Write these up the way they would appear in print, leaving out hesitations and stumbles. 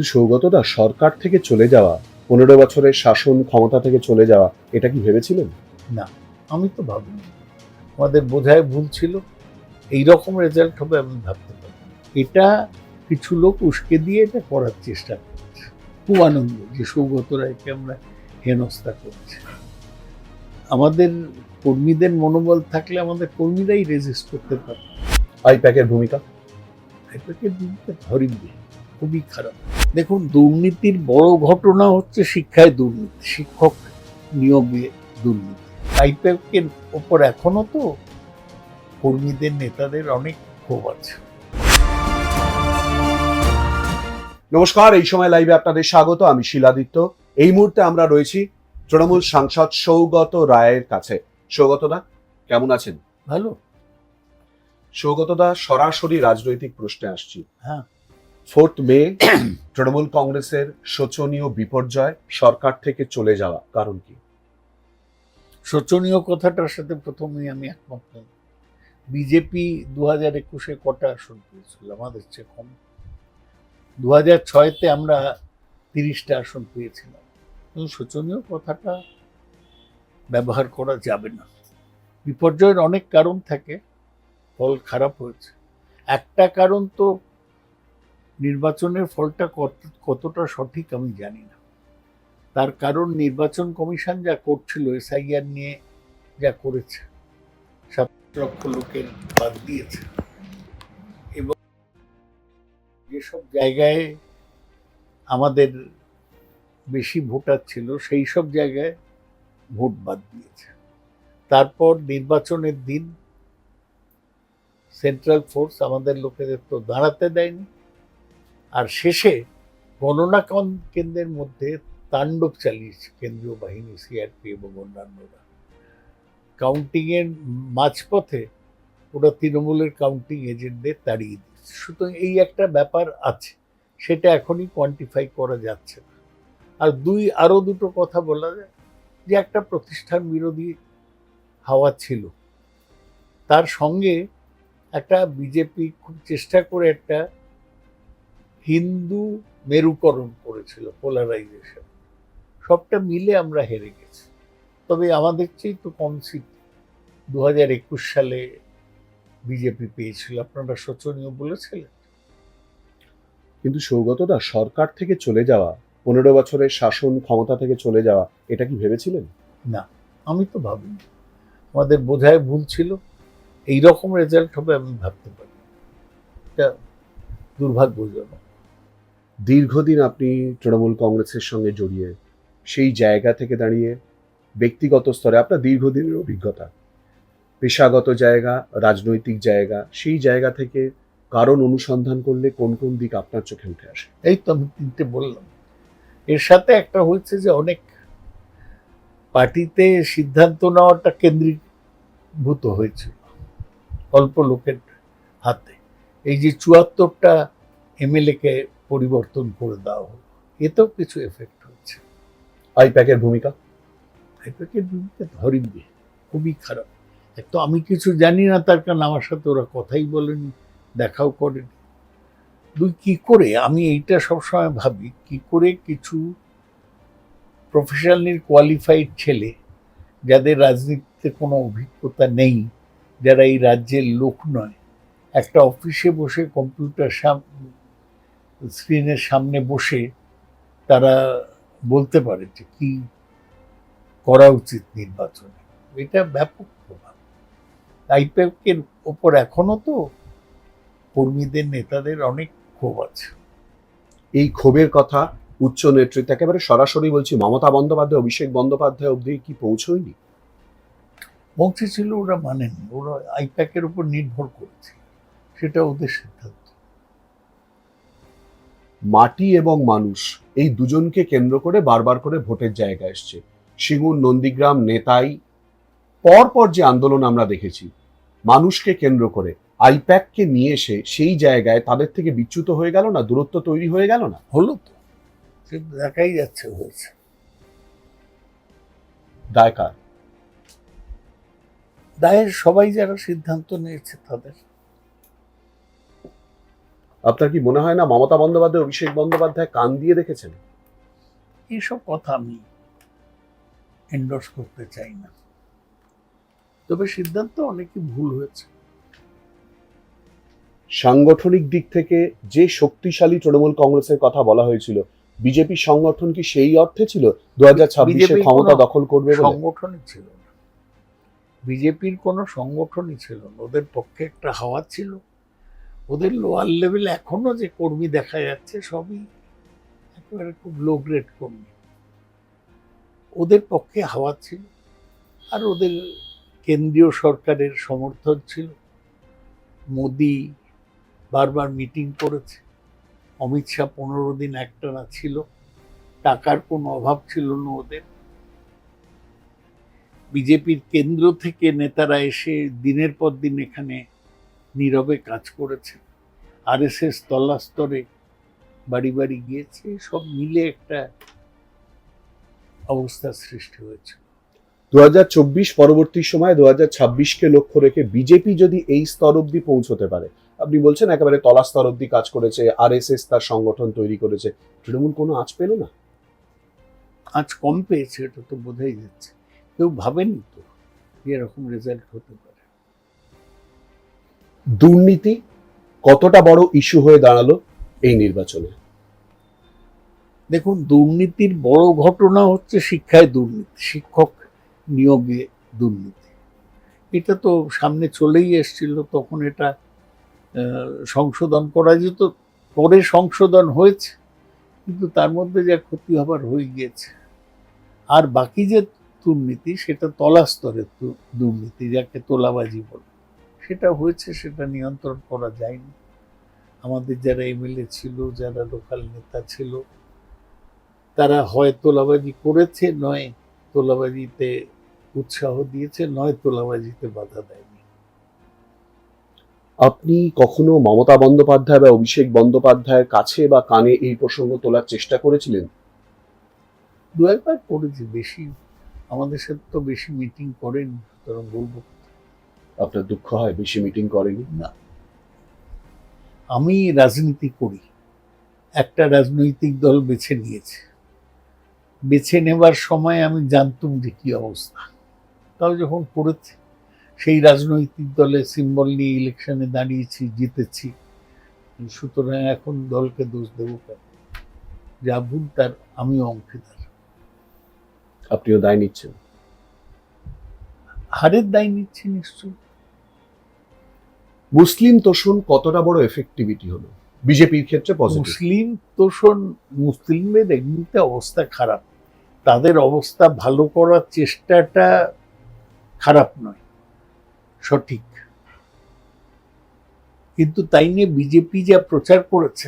কিন্তু সৌগতদা, সরকার থেকে চলে যাওয়া, 15 বছরের শাসন ক্ষমতা থেকে চলে যাওয়া, এটা কি ভেবেছিলেন? না, আমি তো ভাবিনি। আমাদের বোধহয় ভুল ছিল। এইরকম রেজাল্ট হবে আমি ভাবতে পারি। এটা কিছু লোক উস্কে দিয়ে এটা করার চেষ্টা করছে। খুব আনন্দ যে সৌগত রায়কে আমরা হেনস্থা করছি। আমাদের কর্মীদের মনোবল থাকলে আমাদের কর্মীরাই রেজিস্ট করতে পারে। আইপ্যাকের ভূমিকা? আইপ্যাকের ভূমিকা ধরেননি, খুবই খারাপ। দেখুন, দুর্নীতির বড় ঘটনা হচ্ছে শিক্ষায় দুর্নীতি, শিক্ষক নিয়োগে দুর্নীতি। আইপ্যাকের ওপর এখনো তো কর্মীদের নেতাদের অনেক ক্ষোভ আছে। নমস্কার, এই সময় লাইভে আপনাদের স্বাগত। আমি শিলাদিত্য। এই মুহূর্তে আমরা রয়েছি তৃণমূল সাংসদ সৌগত রায়ের কাছে। সৌগতদা, কেমন আছেন? ভালো। সৌগতদা, সরাসরি রাজনৈতিক প্রশ্নে আসছি। হ্যাঁ, 4 মে তৃণমূল কংগ্রেসের শোচনীয় বিপর্যয়, সরকার থেকে চলে যাওয়া, কারণ কি? শোচনীয় কথাটার সাথে প্রথমেই আমি একমত নই। বিজেপি 2021-এ কটা আসন পেয়েছিল? আমাদের চেয়ে কম। 2006-তে আমরা 30টা আসন পেয়েছিলাম। কিন্তু শোচনীয় কথাটা ব্যবহার করা যাবে না। বিপর্যয়ের অনেক কারণ থাকে, ফল খারাপ হয়েছে। একটা কারণ তো নির্বাচনের ফলটা কতটা সঠিক আমি জানি না। তার কারণ নির্বাচন কমিশন যা করছিল, এসআইআর নিয়ে যা করেছে, 7 লক্ষ লোকের বাদ দিয়েছে, এবং যেসব জায়গায় আমাদের বেশি ভোটার ছিল সেই সব জায়গায় ভোট বাদ দিয়েছে। তারপর নির্বাচনের দিন সেন্ট্রাল ফোর্স আমাদের লোকেদের তো দাঁড়াতে দেয়নি, আর শেষে গণনা কেন্দ্রের মধ্যে তাণ্ডব চালিয়েছে কেন্দ্রীয় বাহিনী, সিআরপি এবং অন্যান্যরা। কাউন্টিংয়ের মাঝপথে ওরা তৃণমূলের কাউন্টিং এজেন্টদের তাড়িয়ে দিচ্ছে। সুতরাং এই একটা ব্যাপার আছে, সেটা এখনই কোয়ান্টিফাই করা যাচ্ছে না। আর আরো দুটো কথা বলা যায়, যে একটা প্রতিষ্ঠান বিরোধী হাওয়া ছিল, তার সঙ্গে একটা বিজেপি খুব চেষ্টা করে একটা হিন্দু মেরুকরণ করেছিল, পোলারাইজেশন। সবটা মিলে আমরা হেরে গেছি। তবে আমাদের চেয়ে তো কম সিট 2021 সালে বিজেপি পেয়েছিল। আপনারা শোচনীয় বলেছিলেন। কিন্তু সৌগতদা, সরকার থেকে চলে যাওয়া, 15 বছরের শাসন ক্ষমতা থেকে চলে যাওয়া, এটা কি ভেবেছিলেন? না, আমি তো ভাবিনি। আমাদের বোধহয় ভুল ছিল। এইরকম রেজাল্ট হবে আমি ভাবতে পারি। এটা দুর্ভাগ্যজনক। দীর্ঘদিন আপনি তৃণমূল কংগ্রেসের সঙ্গে জড়িয়ে, সেই জায়গা থেকে দাঁড়িয়ে ব্যক্তিগত স্তরে আপনার দীর্ঘদিনের অভিজ্ঞতা, পেশাগত জায়গা, রাজনৈতিক জায়গা, সেই জায়গা থেকে কারণ অনুসন্ধান করলে কোন কোন দিক আপনার চোখে উঠে আসে? এই তো আমি 3টে বললাম। এর সাথে একটা হচ্ছে যে অনেক পার্টিতে সিদ্ধান্ত নেওয়াটা কেন্দ্রীভূত হয়েছিল অল্প লোকের হাতে। এই যে 74টা এমএলএ কে পরিবর্তন করে দেওয়া হলো, এতেও কিছু এফেক্ট হচ্ছে। আইপ্যাকের ভূমিকা? আইপ্যাকের ভূমিকা ধরেননি, খুবই খারাপ। এক তো আমি কিছু জানি না, তার কারণ আমার সাথে ওরা কথাই বলেনি, দেখাও করেনি। কি করে, আমি এইটা সবসময় ভাবি, কি করে কিছু প্রফেশনালি কোয়ালিফাইড ছেলে, যাদের রাজনীতিতে কোনো অভিজ্ঞতা নেই, যারা এই রাজ্যের লোক নয়, একটা অফিসে বসে কম্পিউটার স্ক্রিনের সামনে বসে তারা বলতে পারে যে কি করা উচিত নির্বাচনে। এটা ব্যাপক প্রভাব। আইপ্যাকের ওপর এখনো তো কর্মীদের নেতাদের অনেক ক্ষোভ আছে। এই ক্ষোভের কথা উচ্চ নেতৃত্ব, একেবারে সরাসরি বলছি, মমতা বন্দ্যোপাধ্যায়, অভিষেক বন্দ্যোপাধ্যায় অবধি কি পৌঁছয়নি? পৌঁছেছিল, ওরা মানেনি। ওরা আইপ্যাকের উপর নির্ভর করেছে, সেটা ওদের সিদ্ধান্ত। মাটি এবং মানুষ, এই দুজনকে কেন্দ্র করে বারবার করে ভোটের জায়গা এসছে। সিঙ্গুর, নন্দীগ্রাম, নেতাই, পরপর যে আন্দোলন আমরা দেখেছি, মানুষকে কেন্দ্র করে আইপ্যাককে নিয়ে এসে সেই জায়গায় তাদের থেকে বিচ্যুত হয়ে গেল না? দূরত্ব তৈরি হয়ে গেল না? হলো তো, সে দেখাই যাচ্ছে হয়েছে। দায় কার? দায়ের সবাই যারা সিদ্ধান্ত নিয়েছে তাদের। আপনার কি মনে হয় না মমতা বন্দ্যোপাধ্যায় অভিষেক বন্দ্যোপাধ্যায় কান দিয়ে দেখেছেন? এইসব কথা আমি এন্ডোর্স করতে চাই না, তবে সিদ্ধান্ত অনেকই ভুল হয়েছে। সাংগঠনিক দিক থেকে যে শক্তিশালী তৃণমূল কংগ্রেসের কথা বলা হয়েছিল, বিজেপির সংগঠন কি সেই অর্থে ছিল 2026-এ ক্ষমতা দখল করবে বলে? সংগঠনই ছিল না, বিজেপির কোনো সংগঠনই ছিল না। ওদের পক্ষে একটা হাওয়া ছিল। ওদের লোয়ার লেভেলে এখনো যে কর্মী দেখা যাচ্ছে সবই একেবারে খুব লো গ্রেড কর্মী। ওদের পক্ষে হাওয়া ছিল, আর ওদের কেন্দ্রীয় সরকারের সমর্থন ছিল। মোদি বারবার মিটিং করেছে, অমিত শাহ 15 দিন একটানা ছিল, টাকার কোনো অভাব ছিল না ওদের। বিজেপির কেন্দ্র থেকে নেতারা এসে দিনের পর দিন এখানে নীরবে কাজ করেছে। আরএসএস তলাস্তরে বাড়ি বাড়ি গিয়েছে, সব মিলে একটা অবস্থার সৃষ্টি হয়েছে। 2024 পরবর্তী সময় 2026-কে লক্ষ্য রেখে বিজেপি যদি এই স্তর অব্দি পৌঁছতে পারে, আপনি বলছেন একেবারে তলা স্তর অব্দি কাজ করেছে, আরএসএস তার সংগঠন তৈরি করেছে, তৃণমূল কোনো আঁচ পেল না? আজ কম পেয়েছে, এটা তো বোঝাই যাচ্ছে। কেউ ভাবেনি তো যে এরকম রেজাল্ট হতে পারে। দুর্নীতি কতটা বড় ইস্যু হয়ে দাঁড়ালো এই নির্বাচনে? দেখুন, দুর্নীতির বড় ঘটনা হচ্ছে শিক্ষায় দুর্নীতি, শিক্ষক নিয়োগে দুর্নীতি। এটা তো সামনে চলেই এসেছিল, তখন এটা সংশোধন করা যেত, পরে সংশোধন হয়েছে, কিন্তু তার মধ্যে যা ক্ষতি হবার হয়ে গিয়েছে। আর বাকি যে দুর্নীতি, সেটা তলা স্তরের দুর্নীতি, যাকে তোলাবাজি বলে, সেটা হয়েছে, সেটা নিয়ন্ত্রণ করা যায়নি। আমাদের যারা এমএলএ ছিল, যারা লোকাল নেতা ছিল, তারা হয় তোলাবাজি করেছে, নয় তোলাবাজিতে উৎসাহ দিয়েছে, নয় তোলাবাজিতে বাধা দেয়নি। আপনি কখনো মমতা বন্দ্যোপাধ্যায় বা অভিষেক বন্দ্যোপাধ্যায়ের কাছে বা কানে এই প্রসঙ্গ তোলার চেষ্টা করেছিলেন? দু একবার করেছি, বেশি আমাদের সাথে তো বেশি মিটিং করেন, সুতরাং বলবো। আপনার দুঃখ হয় বেশি মিটিং করেনি? না, আমি রাজনীতি করি, একটা রাজনৈতিক দল বেছে নিয়েছে, বেছে নেবার সময় আমি জানতুম যে কি অবস্থা। তাও যখন করেছি, সেই রাজনৈতিক দলের সিম্বল নিয়ে ইলেকশনে দাঁড়িয়েছি, জিতেছি, সুতরাং এখন দলকে দোষ দেবো কেন? যা ভুল তার আমিও অংশীদার। আপনিও দায় নিচ্ছেন? হারের দায় নিচ্ছি নিশ্চয়ই। মুসলিম তোষণ কতটা বড় এফেক্টিভিটি হলো বিজেপির ক্ষেত্রে? পজিটিভ। মুসলিম তোষণ, মুসলিমদের এমনিতে অবস্থা খারাপ, তাদের অবস্থা ভালো করার চেষ্টাটা খারাপ নয়, সঠিক। কিন্তু তাই নিয়ে বিজেপি যা প্রচার করেছে,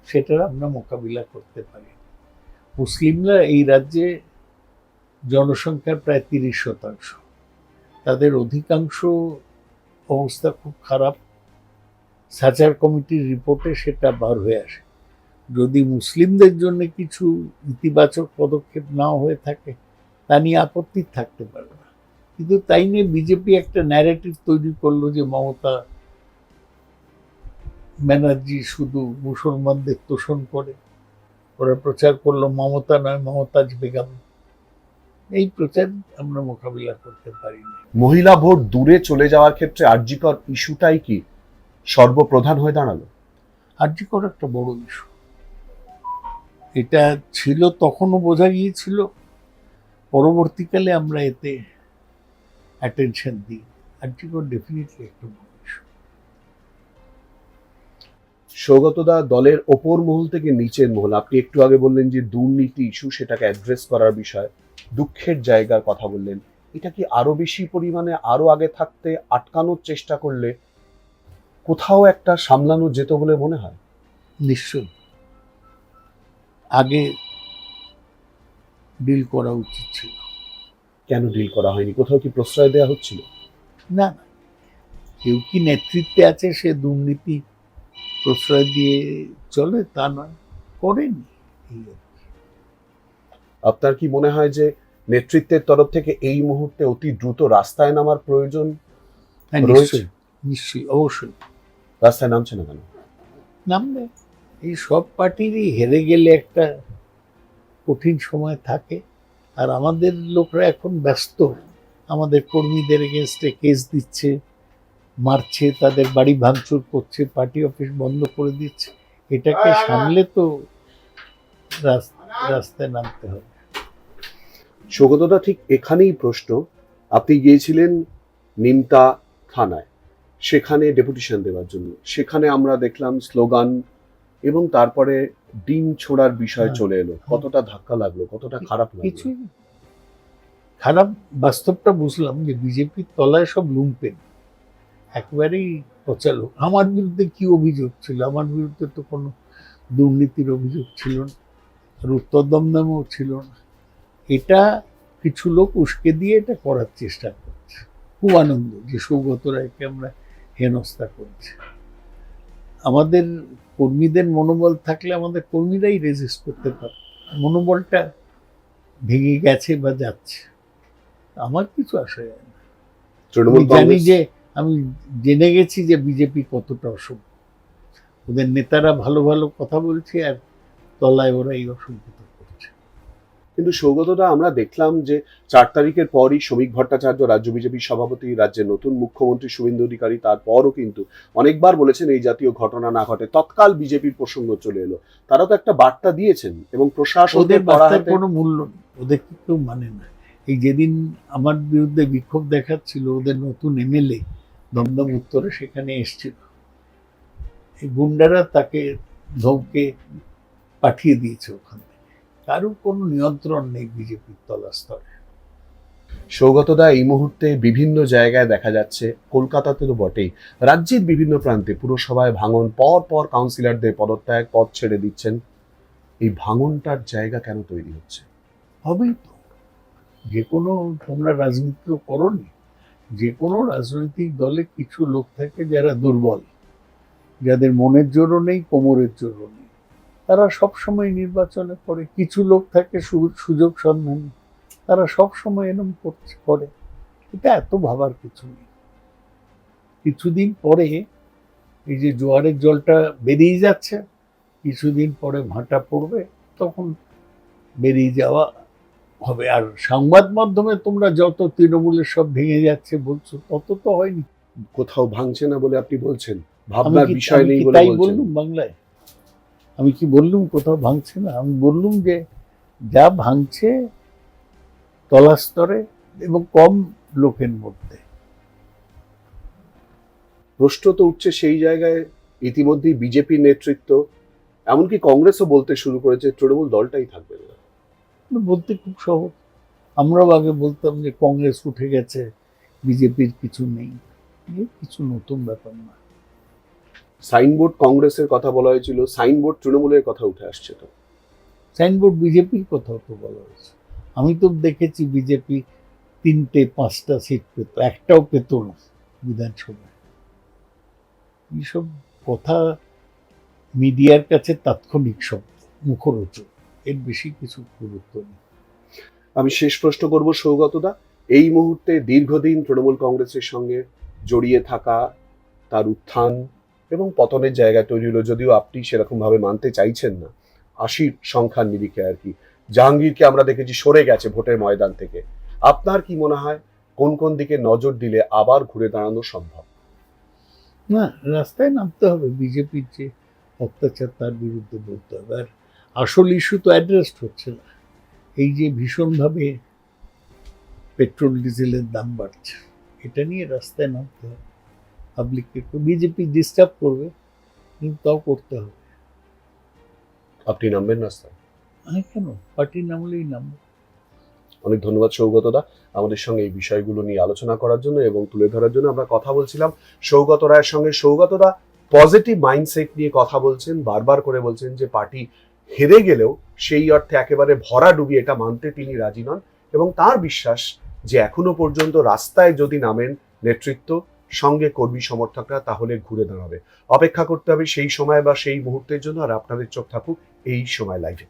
সেটার আমরা মোকাবিলা করতে পারি। মুসলিমরা এই রাজ্যে জনসংখ্যার প্রায় 30%, তাদের অধিকাংশ অবস্থা খুব খারাপ। সাচার কমিটির রিপোর্টে সেটা বার হয়ে আসে। যদি মুসলিমদের জন্য কিছু ইতিবাচক পদক্ষেপ নাও হয়ে থাকে, তা নিয়ে আপত্তি থাকতে পারে না, কিন্তু তাই নিয়ে বিজেপি একটা ন্যারেটিভ তৈরি করলো যে মমতা ব্যানার্জি শুধু মুসলমানদের তোষণ করে। ওরা প্রচার করলো মমতা নয়, মমতাজ বেগম। এই প্রচার আমরা মোকাবিলা করতে পারি না। মহিলা ভোট দূরে চলে যাওয়ার ক্ষেত্রে আরজিকর ইস্যুটাই কি সর্বপ্রধান হয়ে দাঁড়ালো? আরজিকর একটা বড় ইস্যু, এটা ছিল তখনও বোঝা গিয়েছিল, পরবর্তীকালে আমরা এতে অ্যাটেনশন দিই। আরজিকর ডেফিনেটলি একটা বড় ইস্যু। সৌগতদা, দলের ওপর মহল থেকে নিচের মহল, আপনি একটু আগে বললেন যে দুর্নীতি ইস্যু, সেটাকে অ্যাড্রেস করার বিষয়, দুঃখের জায়গার কথা বললেন, এটা কি আরো বেশি পরিমাণে আরো আগে থাকতে আটকানোর চেষ্টা করলে কোথাও একটা সামলানো যেত বলে মনে হয়? নিশ্চয়ই আগে ডিল করা উচিত ছিল। কেন ডিল করা হয়নি? কোথাও কি প্রশ্রয় দেওয়া হচ্ছিল? না না, কেউ কি নেতৃত্বে আছে সে দুর্নীতি প্রশ্রয় দিয়ে চলে তা নয়, করেনি। আপনার কি মনে হয় যে নেতৃত্বের তরফ থেকে এই মুহূর্তে অতি দ্রুত রাস্তায় নামার প্রয়োজন রয়েছে? নিশ্চয়ই, অবশ্যই। রাস্তায় নামছে না কেন? নামবে। এই সব পার্টিরই হেরে গেলে একটা কঠিন সময় থাকে। আর আমাদের লোকরা এখন ব্যস্ত, আমাদের কর্মীদের এগেনস্টে কেস দিচ্ছে, মারছে, তাদের বাড়ি ভাঙচুর করছে, পার্টি অফিস বন্ধ করে দিচ্ছে। এটাকে সামলে তো রাস্তায় নামতে হবে। সৌগতদা, ঠিক এখানেই প্রশ্ন। আপনি গিয়েছিলেন নিমতা থানায়, সেখানে ডেপুটেশন দেওয়ার জন্য। সেখানে আমরা দেখলাম স্লোগান এবং তারপরে ডিম ছোড়ার বিষয় চলে এলো। কতটা ধাক্কা লাগলো, কতটা খারাপ লাগলো? কিছুই খারাপ, বাস্তবটা বুঝলাম যে বিজেপির তলায় সব লুম্পেন, একেবারেই পচালো। আমার বিরুদ্ধে কি অভিযোগ ছিল? আমার বিরুদ্ধে তো কোনো দুর্নীতির অভিযোগ ছিল না, আর উত্তর দমদমেও ছিল না। এটা কিছু লোক উস্কে দিয়ে এটা করার চেষ্টা করছে। খুব আনন্দ যে সৌগত রায়কে আমরা হেনস্থা করছি। আমাদের কর্মীদের মনোবল থাকলে আমাদের কর্মীরাই রেজিস্ট করতে পারে। মনোবলটা ভেঙে গেছে বা যাচ্ছে, আমার কিছু আসে যায় না। আমি জানি যে, আমি জেনে গেছি যে বিজেপি কতটা অসভ্য। ওদের নেতারা ভালো ভালো কথা বলছে আর তলায় ওরা এই অসভ্যতা করছে। কিন্তু সৌগতদা, আমরা দেখলাম যে 4 তারিখের পরই শ্রমিক ভট্টাচার্য রাজ্য বিজেপির সভাপতি, রাজ্যের নতুন মুখ্যমন্ত্রী শুভেন্দু অধিকারী তারপরও কিন্তু অনেকবার বলেছেন এই জাতীয় ঘটনা না ঘটে। তৎকাল বিজেপির প্রসঙ্গ চলে এলো। তারা তো একটা বার্তা দিয়েছেন এবং ওদের বার্তার কোনো মূল্য নেই, ওদের কেউ মানে না। এই যেদিন আমার বিরুদ্ধে বিক্ষোভ দেখাচ্ছিল ওদের নতুন এমএলএ দমদম উত্তরে, সেখানে এসছিল, এই গুন্ডারা তাকে ধমকে পাঠিয়ে দিয়েছে ওখান থেকে। কারোর কোনো নিয়ন্ত্রণ নেই বিজেপির তলা স্তরে। সৌগতদা, এই মুহূর্তে বিভিন্ন জায়গায় দেখা যাচ্ছে, কলকাতাতে তো বটেই, রাজ্যের বিভিন্ন প্রান্তে পুরসভায় ভাঙন, পর পর কাউন্সিলরদের পদত্যাগ, পদ ছেড়ে দিচ্ছেন। এই ভাঙনটার জায়গা কেন তৈরি হচ্ছে? হবেই তো। যে কোনো, তোমরা রাজনীতি তো করোনি, যে কোনো রাজনৈতিক দলে কিছু লোক থাকে যারা দুর্বল, যাদের মনের জোরও নেই, কোমরের জোরও নেই, তারা সবসময় নির্বাচনে পড়ে। কিছু লোক থাকে সুযোগ সন্ধানী, তারা সবসময় এরকম করে। এটা এত ভাবার কিছু নেই। কিছুদিন পরে এই যে জোয়ারের জলটা বেরিয়ে যাচ্ছে, কিছুদিন পরে ভাটা পড়বে, তখন বেরিয়ে যাওয়া হবে। আর সংবাদ মাধ্যমে তোমরা যত তৃণমূলের সব ভেঙে যাচ্ছে বলছো, তত তো হয়নি। কোথাও ভাঙছে না বলে আপনি বলছেন, ভাবনার বিষয় নেই বলে বলছেন। বললুম বাংলায়, আমি কি বললুম কোথাও ভাঙছে না? আমি বললুম যে যা ভাঙছে তলাস্তরে এবং কম লোকের মধ্যে। প্রশ্ন তো উঠছে সেই জায়গায়, ইতিমধ্যেই বিজেপির নেতৃত্ব, এমনকি কংগ্রেসও বলতে শুরু করেছে তৃণমূল দলটাই থাকবে না। বলতে খুব সহজ। আমরাও আগে বলতাম যে কংগ্রেস উঠে গেছে, বিজেপির কিছু নেই। কিছু নতুন ব্যাপার না। সাইনবোর্ড কংগ্রেসের কথা বলা হয়েছিল, সাইনবোর্ড তৃণমূলের কথা উঠে আসছে। তো সাইনবোর্ড বিজেপির কথাও তো বলা হয়েছে। আমি তো দেখেছি বিজেপি 3-5টা সিট পেত, একটাও পেত না বিধানসভায়। এইসব কথা মিডিয়ার কাছে তাৎক্ষণিক শব্দ, মুখরোচক, এর বেশি কিছু গুরুত্ব নেই। আমি শেষ প্রশ্ন করব সৌগতদা, এই মুহূর্তে দীর্ঘদিন তৃণমূল কংগ্রেসের সঙ্গে জড়িয়ে থাকা, তার উত্থান এবং পতনের জায়গা তৈরি হলো, যদিও আপনি সেরকম ভাবে মানতে চাইছেন না, 80 সংখ্যার নিরিখে আর কি। জাহাঙ্গীরকে আমরা দেখেছি সরে গেছে ভোটের ময়দান থেকে। আপনার কি মনে হয় কোন কোন দিকে নজর দিলে আবার ঘুরে দাঁড়ানো সম্ভব? না, রাস্তায় নামতে হবে। বিজেপির যে অত্যাচার তার বিরুদ্ধে বলতে হবে। আর আসল ইস্যু তো অ্যাড্রেস হচ্ছে না। এই যে ভীষণভাবে পেট্রোল ডিজেলের দাম বাড়ছে, এটা নিয়ে রাস্তায় নামতে হবে। পাবলিককে একটু বিজেপি ডিস্টার্ব করবে, কিন্তু তাও করতে হবে। আপনি নামবেন রাস্তায়? আমি কেন, পার্টির নামলেই নামবো। অনেক ধন্যবাদ সৌগতদা, আমাদের সঙ্গে এই বিষয়গুলো নিয়ে আলোচনা করার জন্য এবং তুলে ধরার জন্য। আমরা কথা বলছিলাম সৌগত রায়ের সঙ্গে। সৌগতদা পজিটিভ মাইন্ডসেট নিয়ে কথা বলছেন, বারবার করে বলছেন যে পার্টি হেরে গেলেও সেই অর্থে একেবারে ভরা ডুবি এটা মানতে তিনি রাজি নন, এবং তার বিশ্বাস যে এখনো পর্যন্ত রাস্তায় যদি নামেন নেতৃত্ব, সঙ্গে কর্মী সমর্থকরা, তাহলে ঘুরে দাঁড়াবে। অপেক্ষা করতে হবে সেই সময় বা সেই মুহূর্তের জন্য। আর আপনাদের চোখ থাকুক এই সময় লাইভে।